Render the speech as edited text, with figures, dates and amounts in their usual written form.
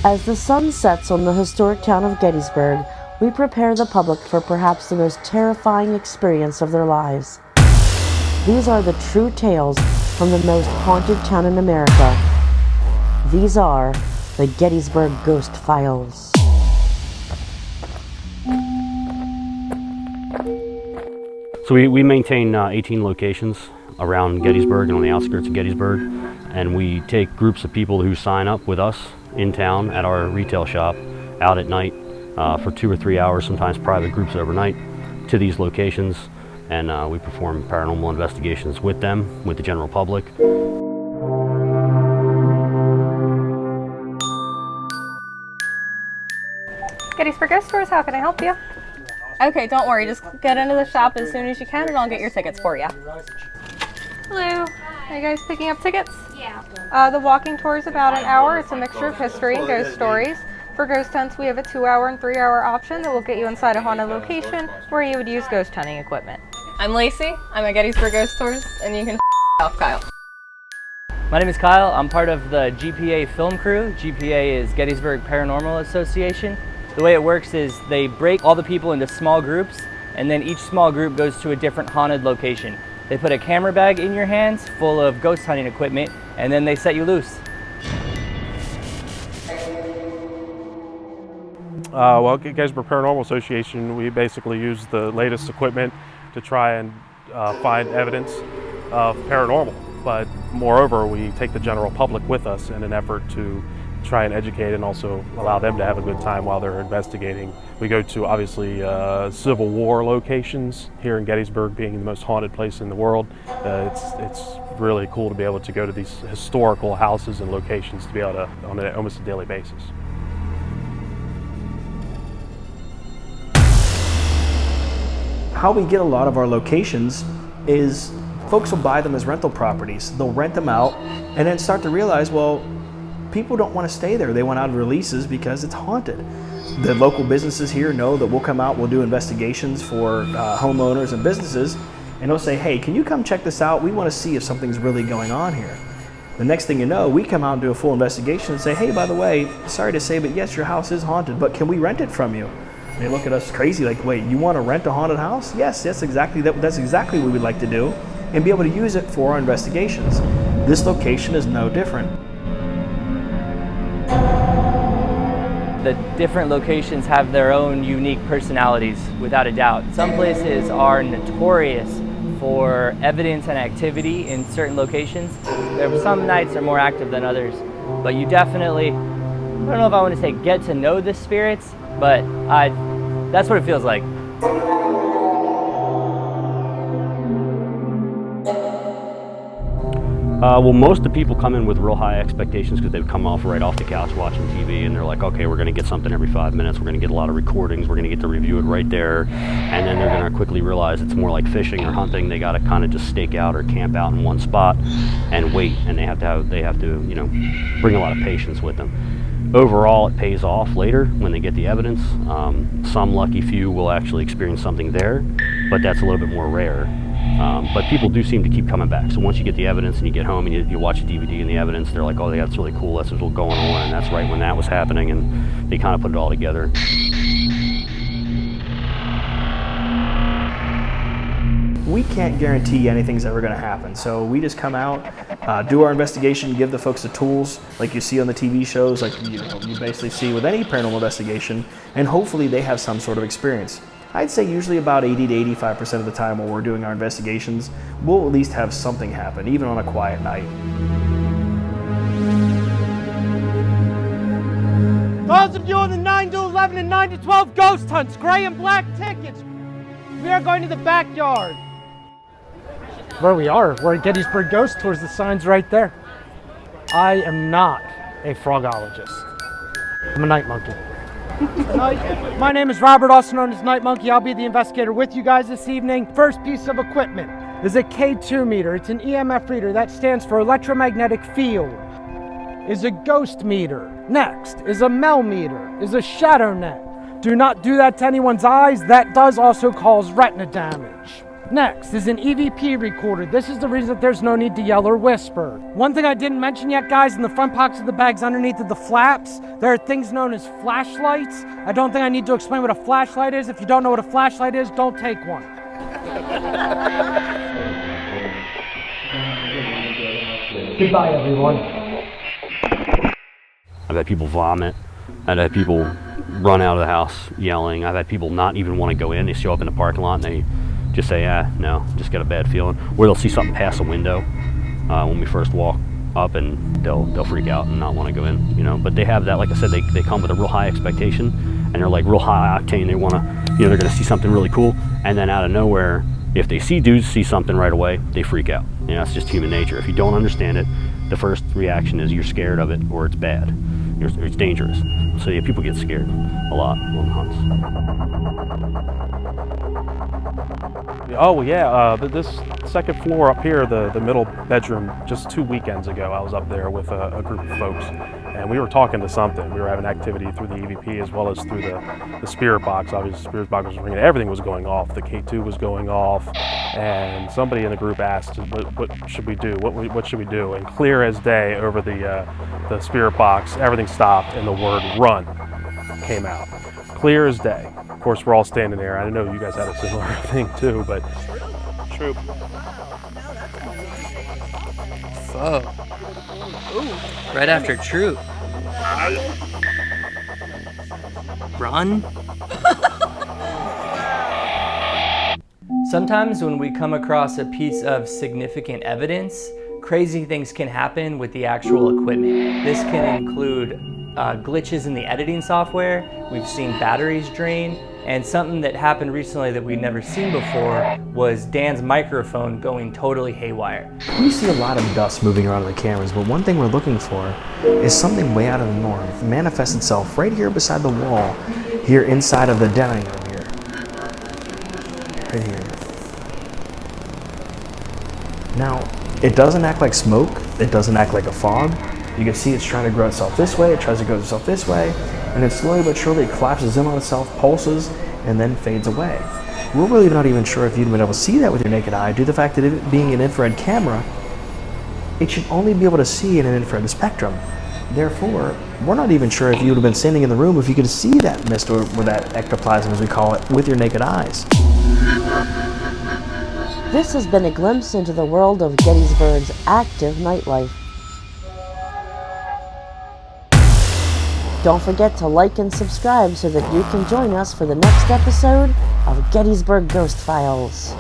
As the sun sets on the historic town of Gettysburg, we prepare the public for perhaps the most terrifying experience of their lives. These are the true tales from the most haunted town in America. These are the Gettysburg Ghost Files. So we maintain 18 locations around Gettysburg and on the outskirts of Gettysburg, and we take groups of people who sign up with us in town at our retail shop out at night for 2 or 3 hours, sometimes private groups overnight, to these locations, and we perform paranormal investigations with them, with the general public. Gettysburg Ghost Tours, how can I help you? Okay, don't worry, just get into the shop as soon as you can and I'll get your tickets for you. Hello, are you guys picking up tickets? Yeah. The walking tour is about an hour. It's a mixture of history and ghost stories. For ghost hunts, we have a 2-hour and 3-hour option that will get you inside a haunted location where you would use ghost hunting equipment. I'm Lacey, I'm at Gettysburg Ghost Tours, and you can off Kyle. My name is Kyle. I'm part of the GPA film crew. GPA is Gettysburg Paranormal Association. The way it works is they break all the people into small groups, and then each small group goes to a different haunted location. They put a camera bag in your hands full of ghost hunting equipment, and then they set you loose. Well, Gettysburg Paranormal Association, we basically use the latest equipment to try and find evidence of paranormal. But moreover, we take the general public with us in an effort to try and educate and also allow them to have a good time while they're investigating. We go to obviously Civil War locations, here in Gettysburg being the most haunted place in the world. It's really cool to be able to go to these historical houses and locations to be able to, on almost a daily basis. How we get a lot of our locations is folks will buy them as rental properties. They'll rent them out and then start to realize, well, people don't want to stay there. They want out of releases because it's haunted. The local businesses here know that we'll come out, we'll do investigations for homeowners and businesses, and they'll say, hey, can you come check this out? We want to see if something's really going on here. The next thing you know, we come out and do a full investigation and say, hey, by the way, sorry to say, but yes, your house is haunted, but can we rent it from you? And they look at us crazy like, wait, you want to rent a haunted house? Yes, that's exactly what we'd like to do, and be able to use it for our investigations. This location is no different. The different locations have their own unique personalities, without a doubt. Some places are notorious for evidence and activity in certain locations. Some nights are more active than others, but you definitely, I don't know if I want to say get to know the spirits, but that's what it feels like. Well, most of the people come in with real high expectations because they've come right off the couch watching TV, and they're like, okay, we're going to get something every 5 minutes, we're going to get a lot of recordings, we're going to get to review it right there, and then they're going to quickly realize it's more like fishing or hunting. They got to kind of just stake out or camp out in one spot and wait, and they have to you know, bring a lot of patience with them. Overall, it pays off later when they get the evidence. Some lucky few will actually experience something there, but that's a little bit more rare. But people do seem to keep coming back. So once you get the evidence and you get home and you watch a DVD and the evidence, they're like, oh, yeah, that's really cool, that's what's going on, and that's right when that was happening, and they kind of put it all together. We can't guarantee anything's ever going to happen, so we just come out, do our investigation, give the folks the tools like you see on the TV shows, like you basically see with any paranormal investigation, and hopefully they have some sort of experience. I'd say usually about 80 to 85% of the time when we're doing our investigations, we'll at least have something happen, even on a quiet night. Those of you on the 9 to 11 and 9 to 12 ghost hunts, gray and black tickets, we are going to the backyard. Where we are, we're at Gettysburg Ghost Tours, the sign's right there. I am not a frogologist. I'm a night monkey. My name is Robert, also known as Night Monkey. I'll be the investigator with you guys this evening. First piece of equipment is a K2 meter. It's an EMF reader. That stands for electromagnetic field. Is a ghost meter. Next is a Mel meter. Is a shadow net. Do not do that to anyone's eyes. That does also cause retina damage. Next is an EVP recorder. This is the reason that there's no need to yell or whisper. One thing I didn't mention yet, guys, in the front pockets of the bags underneath of the flaps, there are things known as flashlights. I don't think I need to explain what a flashlight is. If you don't know what a flashlight is, don't take one. Goodbye, everyone. I've had people vomit. I've had people run out of the house yelling. I've had people not even want to go in. They show up in the parking lot and they just say, no, just got a bad feeling. Or they'll see something pass a window when we first walk up, and they'll freak out and not want to go in, you know. But they have that, like I said, they come with a real high expectation, and they're like real high octane. They want to, you know, they're going to see something really cool, and then out of nowhere, if they see something right away, they freak out. You know, that's just human nature. If you don't understand it, the first reaction is you're scared of it or it's bad, or it's dangerous. So yeah, people get scared a lot on hunts. Oh yeah, this second floor up here, the middle bedroom, just 2 weekends ago, I was up there with a group of folks, and we were talking to something. We were having activity through the EVP as well as through the spirit box. Obviously, the spirit box was ringing. Everything was going off. The K2 was going off, and somebody in the group asked, "What should we do? What should we do?" And clear as day over the spirit box, everything stopped, and the word "run" came out. Clear as day. Of course, we're all standing there. I know you guys had a similar thing too, but troop. Oh. Ooh. Right after troop. Run. Sometimes when we come across a piece of significant evidence, crazy things can happen with the actual equipment. This can include glitches in the editing software. We've seen batteries drain, and something that happened recently that we'd never seen before was Dan's microphone going totally haywire. We see a lot of dust moving around on the cameras, but one thing we're looking for is something way out of the norm. It manifests itself right here beside the wall, here inside of the dining room here. Right here. Now, it doesn't act like smoke, it doesn't act like a fog. You can see it's trying to grow itself this way, it tries to grow itself this way, and then slowly but surely it collapses in on itself, pulses, and then fades away. We're really not even sure if you'd been able to see that with your naked eye, due to the fact that it being an infrared camera, it should only be able to see in an infrared spectrum. Therefore, we're not even sure if you would have been standing in the room if you could see that mist or that ectoplasm, as we call it, with your naked eyes. This has been a glimpse into the world of Gettysburg's active nightlife. Don't forget to like and subscribe so that you can join us for the next episode of Gettysburg Ghost Files.